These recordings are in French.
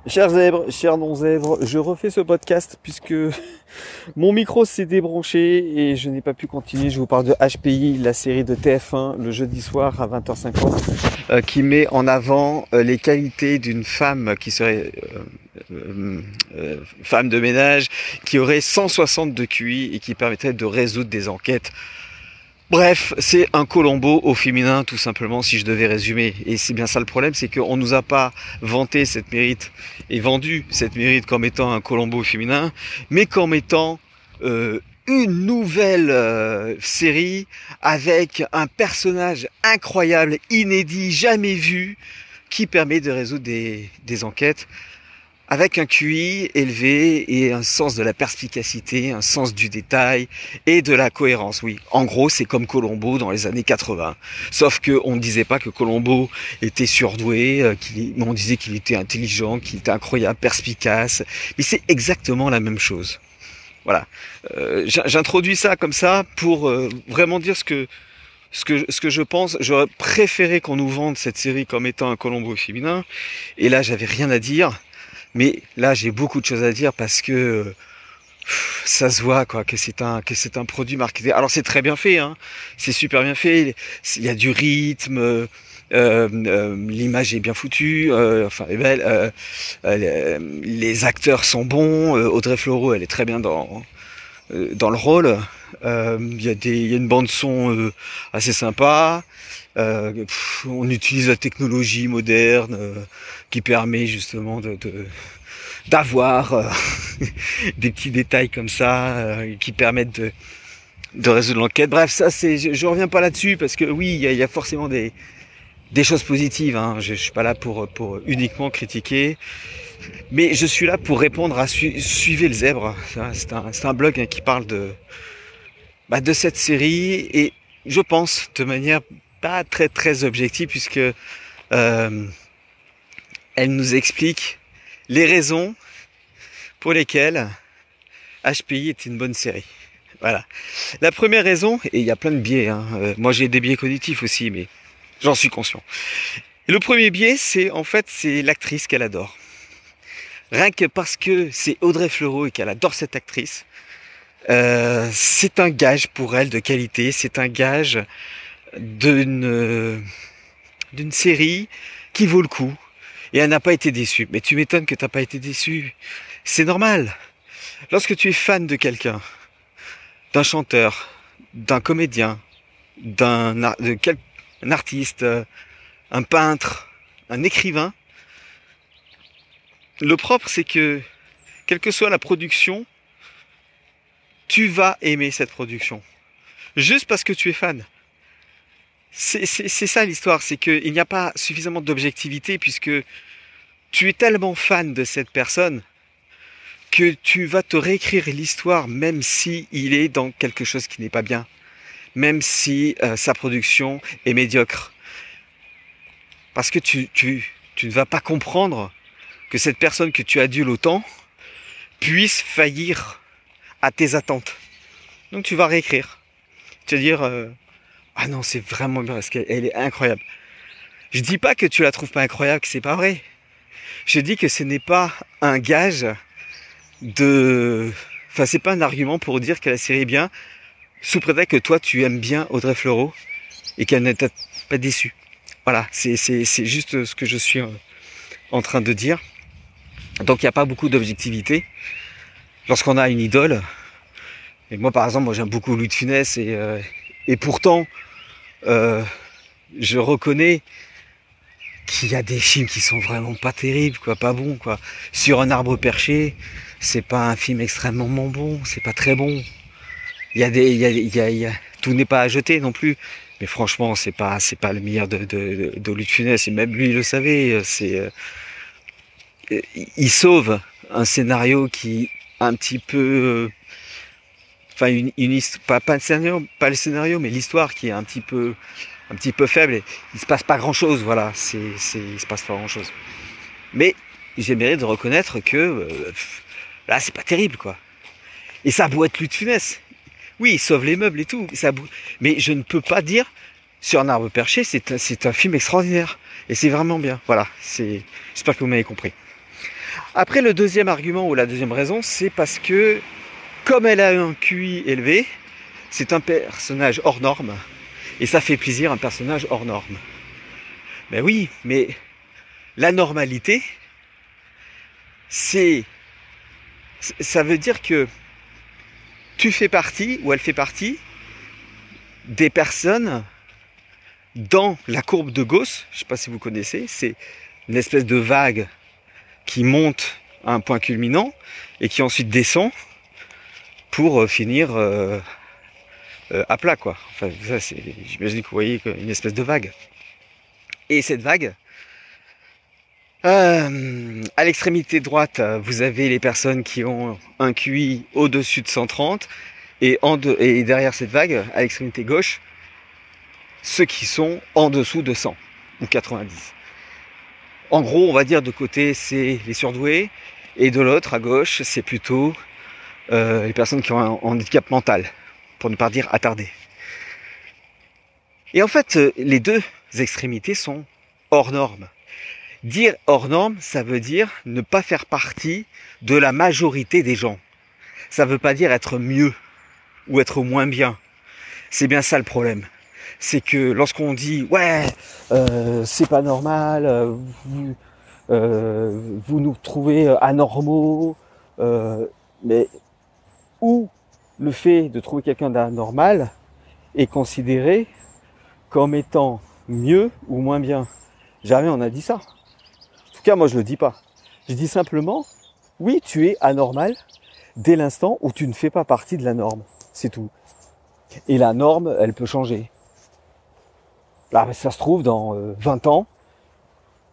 Chers zèbres, chers non-zèbres, je refais ce podcast puisque mon micro s'est débranché et je n'ai pas pu continuer. Je vous parle de HPI, la série de TF1, le jeudi soir à 20h50, qui met en avant les qualités d'une femme qui serait femme de ménage, qui aurait 160 de QI et qui permettrait de résoudre des enquêtes. Bref, c'est un Colombo au féminin, tout simplement, si je devais résumer. Et c'est bien ça le problème, c'est qu'on nous a pas vanté cette mérite et vendu cette mérite comme étant un Colombo au féminin, mais comme étant une nouvelle série avec un personnage incroyable, inédit, jamais vu, qui permet de résoudre des enquêtes avec un QI élevé et un sens de la perspicacité, un sens du détail et de la cohérence. Oui, en gros, c'est comme Colombo dans les années 80. Sauf que on ne disait pas que Colombo était surdoué, mais on disait qu'il était intelligent, qu'il était incroyable, perspicace. Mais c'est exactement la même chose. Voilà. J'introduis ça comme ça pour vraiment dire ce que je pense. J'aurais préféré qu'on nous vende cette série comme étant un Colombo féminin. Et là, j'avais rien à dire. Mais là, j'ai beaucoup de choses à dire parce que ça se voit quoi que c'est un produit marketé. Alors c'est très bien fait, hein. C'est super bien fait. Il y a du rythme, l'image est bien foutue, enfin elle est belle. Les acteurs sont bons. Audrey Fleurot, elle est très bien dans le rôle. Il y a une bande son assez sympa. On utilise la technologie moderne qui permet justement d'avoir des petits détails comme ça qui permettent de résoudre l'enquête. Bref, ça c'est, je reviens pas là-dessus parce que oui, il y a forcément des choses positives. Hein. Je suis pas là pour uniquement critiquer, mais je suis là pour répondre à suivez le zèbre. C'est un blog hein, qui parle de cette série et je pense de manière pas très très objective puisque elle nous explique les raisons pour lesquelles HPI est une bonne série. Voilà. La première raison, et il y a plein de biais, hein, moi j'ai des biais cognitifs aussi, mais j'en suis conscient. Et le premier biais, c'est l'actrice qu'elle adore. Rien que parce que c'est Audrey Fleurot et qu'elle adore cette actrice, c'est un gage pour elle de qualité, c'est un gage d'une série qui vaut le coup. Et elle n'a pas été déçue. Mais tu m'étonnes que t'as pas été déçu. C'est normal. Lorsque tu es fan de quelqu'un, d'un chanteur, d'un comédien, un artiste, un peintre, un écrivain, le propre c'est que, quelle que soit la production, tu vas aimer cette production. Juste parce que tu es fan. C'est ça l'histoire, c'est qu'il n'y a pas suffisamment d'objectivité puisque tu es tellement fan de cette personne que tu vas te réécrire l'histoire même si il est dans quelque chose qui n'est pas bien, même si sa production est médiocre. Parce que tu ne vas pas comprendre que cette personne que tu adules autant puisse faillir à tes attentes. Donc tu vas réécrire. Tu vas dire ah non, c'est vraiment bien parce qu'elle est incroyable. Je dis pas que tu la trouves pas incroyable, que c'est pas vrai. Je dis que ce n'est pas un gage enfin, c'est pas un argument pour dire que la série est bien, sous prétexte que toi tu aimes bien Audrey Fleurot et qu'elle ne t'a pas déçu. Voilà, c'est juste ce que je suis en train de dire. Donc il n'y a pas beaucoup d'objectivité. Lorsqu'on a une idole, et moi par exemple, moi j'aime beaucoup Louis de Funès et pourtant je reconnais qu'il y a des films qui sont vraiment pas terribles, quoi, pas bons, quoi. Sur un arbre perché, c'est pas un film extrêmement bon, c'est pas très bon. Tout n'est pas à jeter non plus. Mais franchement, c'est pas le meilleur de Louis de Funès. Et même lui, il le savait. Il sauve un scénario qui un petit peu, enfin pas le scénario, mais l'histoire qui est un petit peu faible. Et il se passe pas grand chose, voilà. Il se passe pas grand chose. Mais j'ai mérite de reconnaître que là, c'est pas terrible, quoi. Et ça a beau être Louis de Funès. Oui, il sauve les meubles et tout. Mais je ne peux pas dire sur un arbre perché, c'est un film extraordinaire. Et c'est vraiment bien. Voilà. J'espère que vous m'avez compris. Après, le deuxième argument ou la deuxième raison, c'est parce que, comme elle a un QI élevé, c'est un personnage hors norme. Et ça fait plaisir, un personnage hors norme. Ben oui, mais la normalité, ça veut dire que tu fais partie, ou elle fait partie, des personnes dans la courbe de Gauss. Je ne sais pas si vous connaissez, c'est une espèce de vague qui monte à un point culminant et qui ensuite descend pour finir à plat, quoi. Enfin, ça, j'imagine que vous voyez une espèce de vague. Et cette vague, à l'extrémité droite, vous avez les personnes qui ont un QI au-dessus de 130, et derrière cette vague, à l'extrémité gauche, ceux qui sont en dessous de 100 ou 90. En gros, on va dire de côté, c'est les surdoués, et de l'autre, à gauche, c'est plutôt les personnes qui ont un handicap mental, pour ne pas dire attardé. Et en fait, les deux extrémités sont hors normes. Dire hors norme, ça veut dire ne pas faire partie de la majorité des gens. Ça veut pas dire être mieux ou être moins bien. C'est bien ça le problème. C'est que lorsqu'on dit ouais, c'est pas normal, vous nous trouvez anormaux, mais où le fait de trouver quelqu'un d'anormal est considéré comme étant mieux ou moins bien. Jamais on a dit ça. En tout cas, moi je le dis pas. Je dis simplement, oui, tu es anormal dès l'instant où tu ne fais pas partie de la norme. C'est tout. Et la norme, elle peut changer. Là, ça se trouve, dans 20 ans,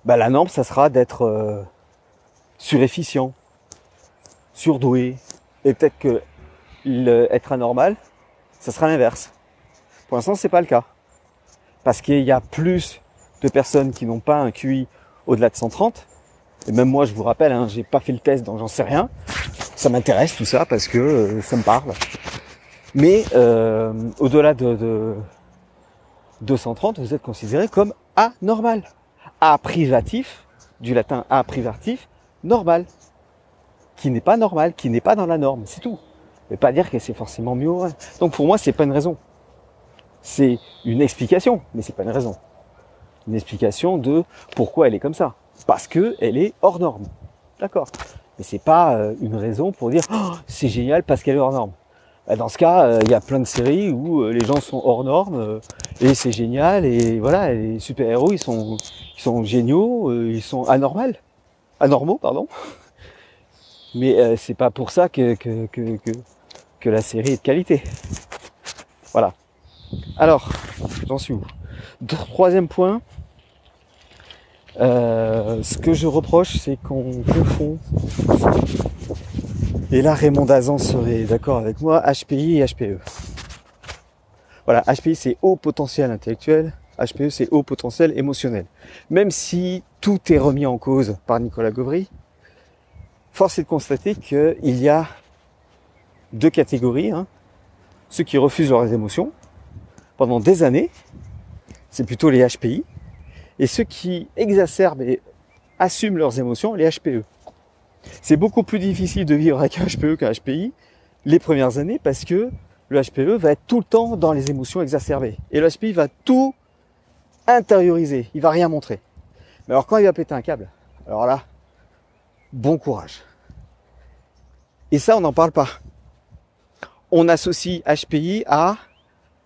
la norme, ça sera d'être surefficient, surdoué. Et peut-être que être anormal, ça sera l'inverse. Pour l'instant, c'est pas le cas. Parce qu'il y a plus de personnes qui n'ont pas un QI au-delà de 130. Et même moi, je vous rappelle, j'ai pas fait le test, donc j'en sais rien. Ça m'intéresse tout ça parce que ça me parle. Mais au-delà de 230, vous êtes considéré comme anormal. A privatif, du latin a privatif, normal. Qui n'est pas normal, qui n'est pas dans la norme, c'est tout. Ça veut pas dire que c'est forcément mieux. Ouais. Donc pour moi, c'est pas une raison. C'est une explication, mais c'est pas une raison. Une explication de pourquoi elle est comme ça. Parce que elle est hors norme. D'accord. Mais c'est pas une raison pour dire oh, c'est génial parce qu'elle est hors norme. Dans ce cas, il y a plein de séries où les gens sont hors normes et c'est génial et voilà, les super-héros ils sont géniaux, ils sont anormaux, pardon. Mais c'est pas pour ça que la série est de qualité. Voilà. Alors, j'en suis où? Troisième point, ce que je reproche, c'est qu'on confond, et là Raymond Dazan serait d'accord avec moi, HPI et HPE. Voilà, HPI c'est haut potentiel intellectuel, HPE c'est haut potentiel émotionnel. Même si tout est remis en cause par Nicolas Gauvry, force est de constater qu'il y a deux catégories, ceux qui refusent leurs émotions pendant des années, c'est plutôt les HPI, et ceux qui exacerbent et assument leurs émotions, les HPE. C'est beaucoup plus difficile de vivre avec un HPE qu'un HPI les premières années parce que le HPE va être tout le temps dans les émotions exacerbées. Et le HPI va tout intérioriser, il va rien montrer. Mais alors quand il va péter un câble, alors là, bon courage. Et ça, on n'en parle pas. On associe HPI à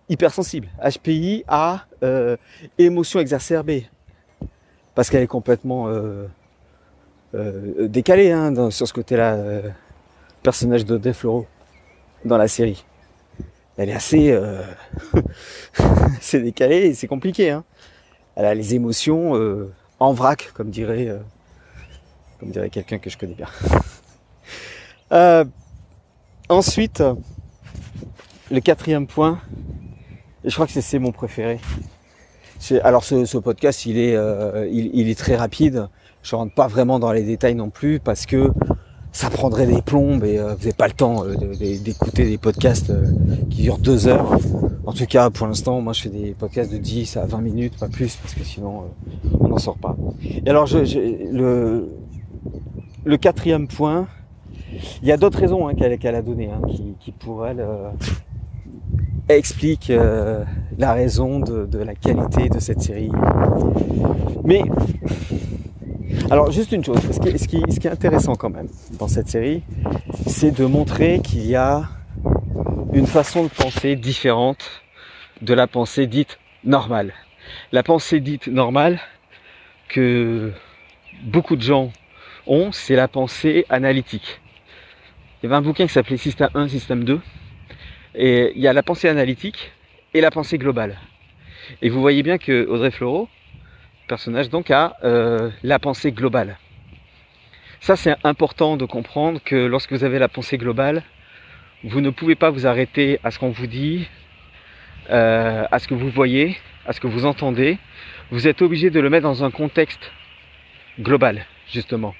hypersensible, HPI à émotion exacerbée, parce qu'elle est complètement décalée sur ce côté-là, personnage d'Audrey Fleurot dans la série. Elle est assez c'est décalé et c'est compliqué. Elle a les émotions en vrac, comme dirait quelqu'un que je connais bien. Ensuite, le quatrième point, et je crois que c'est mon préféré. Alors ce podcast, il est très rapide. Je rentre pas vraiment dans les détails non plus parce que ça prendrait des plombes et vous n'avez pas le temps d'écouter des podcasts qui durent 2 heures. En tout cas, pour l'instant, moi je fais des podcasts de 10 à 20 minutes, pas plus, parce que sinon on n'en sort pas. Et alors le quatrième point, il y a d'autres raisons qu'elle a données, qui pour elle expliquent la raison de la qualité de cette série. Mais, alors juste une chose, ce qui est intéressant quand même dans cette série, c'est de montrer qu'il y a une façon de penser différente de la pensée dite normale. La pensée dite normale que beaucoup de gens ont, c'est la pensée analytique. Il y avait un bouquin qui s'appelait Système 1, Système 2, et il y a la pensée analytique et la pensée globale. Et vous voyez bien que Audrey Fleurot, personnage donc, a la pensée globale. Ça, c'est important de comprendre que lorsque vous avez la pensée globale, vous ne pouvez pas vous arrêter à ce qu'on vous dit, à ce que vous voyez, à ce que vous entendez. Vous êtes obligé de le mettre dans un contexte global, justement.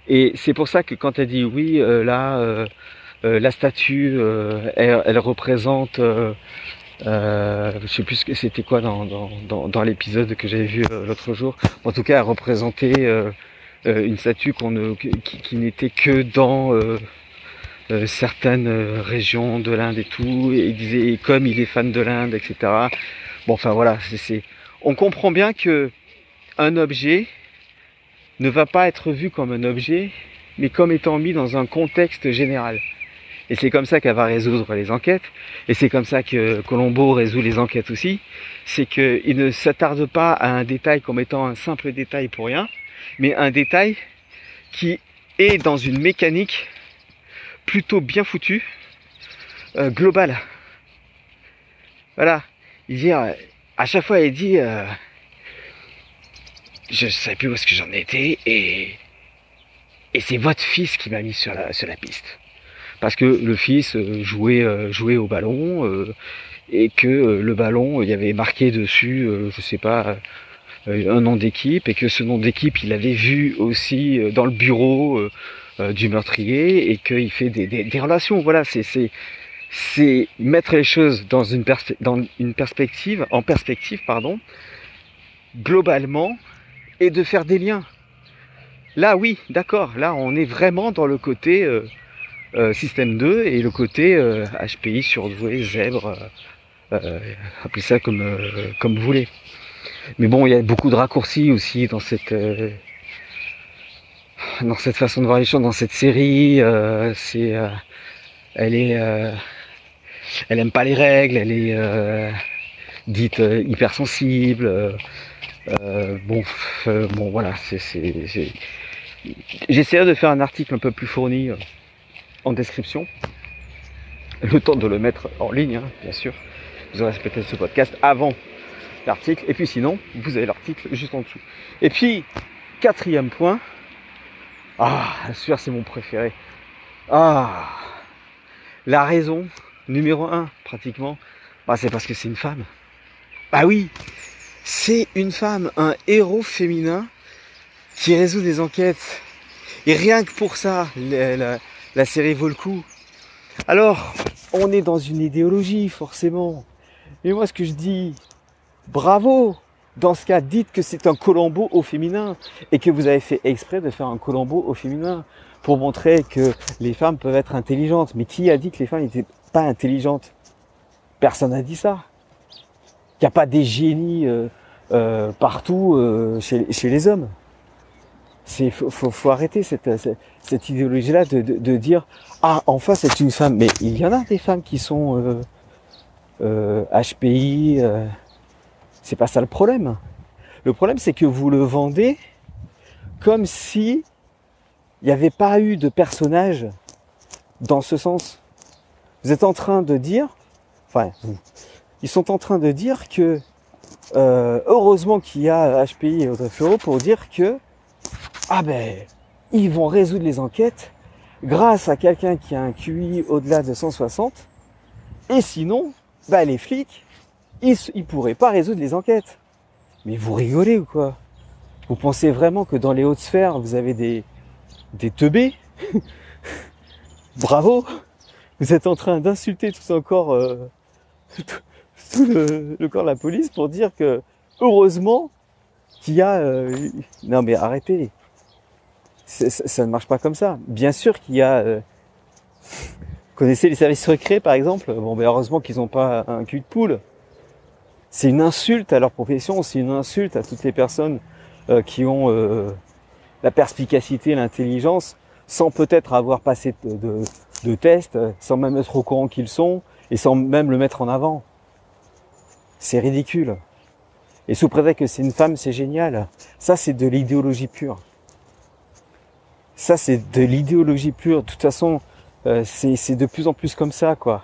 Et c'est pour ça que quand elle dit oui, la statue, elle représente, je sais plus ce que c'était quoi dans l'épisode que j'avais vu l'autre jour. En tout cas, elle représentait une statue qui n'était que dans certaines régions de l'Inde et tout. Et il disait comme il est fan de l'Inde, etc. Bon, enfin voilà, on comprend bien que un objet ne va pas être vu comme un objet, mais comme étant mis dans un contexte général. Et c'est comme ça qu'elle va résoudre les enquêtes, et c'est comme ça que Colombo résout les enquêtes aussi, c'est qu'il ne s'attarde pas à un détail comme étant un simple détail pour rien, mais un détail qui est dans une mécanique plutôt bien foutue, globale. Voilà, il dit, à chaque fois il dit, je ne sais plus où est-ce que j'en étais, et c'est votre fils qui m'a mis sur la piste. Parce que le fils jouait au ballon, et que le ballon, il y avait marqué dessus, je sais pas, un nom d'équipe, et que ce nom d'équipe, il l'avait vu aussi dans le bureau du meurtrier, et qu'il fait des relations. Voilà, c'est mettre les choses dans une perspective, globalement, et de faire des liens. Là, oui, d'accord, là, on est vraiment dans le côté système 2 et le côté HPI, surdoué, zèbre, appelez ça comme vous voulez. Mais bon, il y a beaucoup de raccourcis aussi dans cette façon de voir les choses, dans cette série. Elle aime pas les règles, elle est dite hypersensible. Bon, voilà, j'essaierai de faire un article un peu plus fourni en description, le temps de le mettre en ligne, bien sûr. Vous aurez peut-être ce podcast avant l'article, et puis sinon, vous avez l'article juste en dessous. Et puis, quatrième point, celui-là c'est mon préféré. La raison numéro 1, pratiquement, c'est parce que c'est une femme. Bah oui, c'est une femme, un héros féminin qui résout des enquêtes. Et rien que pour ça, la série vaut le coup. Alors, on est dans une idéologie, forcément. Mais moi, ce que je dis, bravo. Dans ce cas, dites que c'est un Colombo au féminin et que vous avez fait exprès de faire un Colombo au féminin pour montrer que les femmes peuvent être intelligentes. Mais qui a dit que les femmes n'étaient pas intelligentes? Personne n'a dit ça. Il n'y a pas des génies partout chez les hommes. Faut arrêter cette idéologie-là de dire enfin c'est une femme. Mais il y en a des femmes qui sont HPI. C'est pas ça le problème. Le problème, c'est que vous le vendez comme si il n'y avait pas eu de personnage dans ce sens. Vous êtes en train de dire, ils sont en train de dire que heureusement qu'il y a HPI et Audrey Fleurot pour dire que ils vont résoudre les enquêtes grâce à quelqu'un qui a un QI au-delà de 160, et sinon, les flics, ils pourraient pas résoudre les enquêtes. Mais vous rigolez ou quoi? Vous pensez vraiment que dans les hautes sphères, vous avez des teubés? Bravo! Vous êtes en train d'insulter tout encore tout le corps de la police pour dire que heureusement qu'il y a... Non mais arrêtez. Ça ne marche pas comme ça. Bien sûr qu'il y a... connaissez les services secrets, par exemple? Bon, ben heureusement qu'ils n'ont pas un cul de poule. C'est une insulte à leur profession, c'est une insulte à toutes les personnes qui ont la perspicacité, l'intelligence, sans peut-être avoir passé de tests, sans même être au courant qu'ils sont, et sans même le mettre en avant. C'est ridicule. Et sous prétexte que c'est une femme, c'est génial. Ça, c'est de l'idéologie pure. Ça, c'est de l'idéologie pure. De toute façon, c'est de plus en plus comme ça, quoi.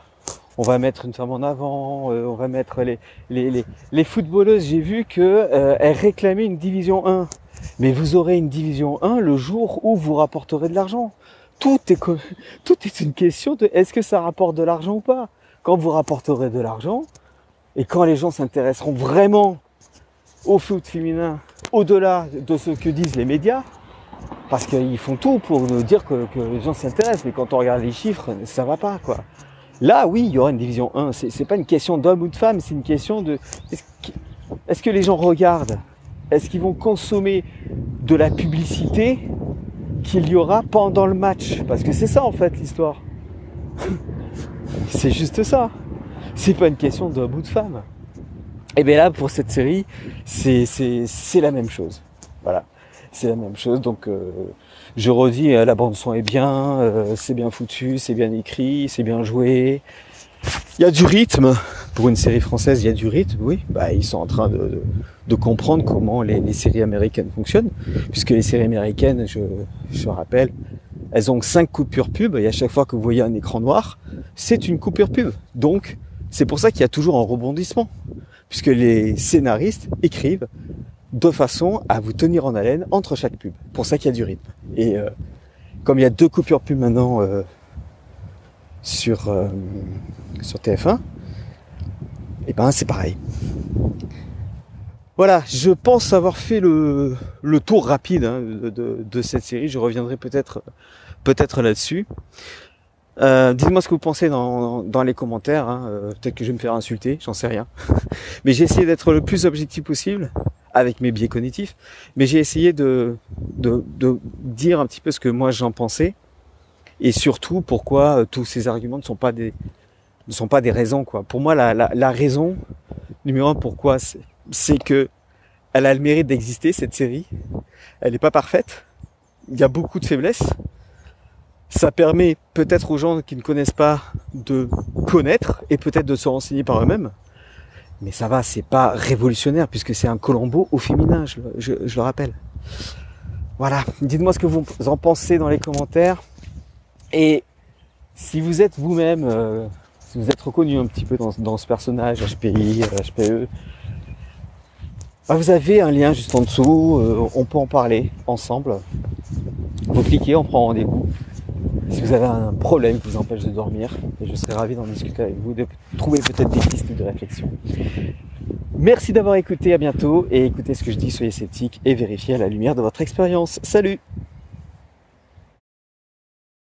On va mettre une femme en avant, on va mettre les footballeuses. J'ai vu que elles réclamaient une division 1. Mais vous aurez une division 1 le jour où vous rapporterez de l'argent. Tout est une question de est-ce que ça rapporte de l'argent ou pas. Quand vous rapporterez de l'argent, et quand les gens s'intéresseront vraiment au foot féminin, au-delà de ce que disent les médias, parce qu'ils font tout pour nous dire que les gens s'intéressent, mais quand on regarde les chiffres, ça va pas, quoi. Là, oui, il y aura une division 1. C'est pas une question d'homme ou de femme, c'est une question de... Est-ce que les gens regardent? Est-ce qu'ils vont consommer de la publicité qu'il y aura pendant le match? Parce que c'est ça, en fait, l'histoire. C'est juste ça. C'est pas une question d'homme ou de femme. Et bien là, pour cette série, c'est la même chose. Voilà. C'est la même chose, donc je redis, la bande son est bien, c'est bien foutu, c'est bien écrit, c'est bien joué. Il y a du rythme, pour une série française, il y a du rythme, oui. Bah, ils sont en train de comprendre comment les séries américaines fonctionnent, puisque les séries américaines, je rappelle, elles ont 5 coupures pub, et à chaque fois que vous voyez un écran noir, c'est une coupure pub. Donc, c'est pour ça qu'il y a toujours un rebondissement, puisque les scénaristes écrivent de façon à vous tenir en haleine entre chaque pub. Pour ça qu'il y a du rythme. Et comme il y a 2 coupures pub maintenant sur TF1, et ben c'est pareil. Voilà, je pense avoir fait le tour rapide de cette série. Je reviendrai peut-être là-dessus. Dites-moi ce que vous pensez dans les commentaires. Peut-être que je vais me faire insulter, j'en sais rien. Mais j'ai essayé d'être le plus objectif possible, avec mes biais cognitifs, mais j'ai essayé de dire un petit peu ce que moi j'en pensais, et surtout pourquoi tous ces arguments ne sont pas des raisons, quoi. Pour moi, la raison numéro 1, pourquoi, c'est que elle a le mérite d'exister, cette série. Elle n'est pas parfaite, il y a beaucoup de faiblesses. Ça permet peut-être aux gens qui ne connaissent pas de connaître, et peut-être de se renseigner par eux-mêmes. Mais ça va, c'est pas révolutionnaire, puisque c'est un Columbo au féminin, je le rappelle. Voilà, dites-moi ce que vous en pensez dans les commentaires. Et si vous êtes vous-même, si vous êtes reconnu un petit peu dans ce personnage, HPI, HPE, bah vous avez un lien juste en dessous, on peut en parler ensemble. Vous cliquez, on prend rendez-vous. Si vous avez un problème qui vous empêche de dormir, je serai ravi d'en discuter avec vous, de trouver peut-être des pistes de réflexion. Merci d'avoir écouté, à bientôt, et écoutez ce que je dis, soyez sceptiques et vérifiez à la lumière de votre expérience. Salut!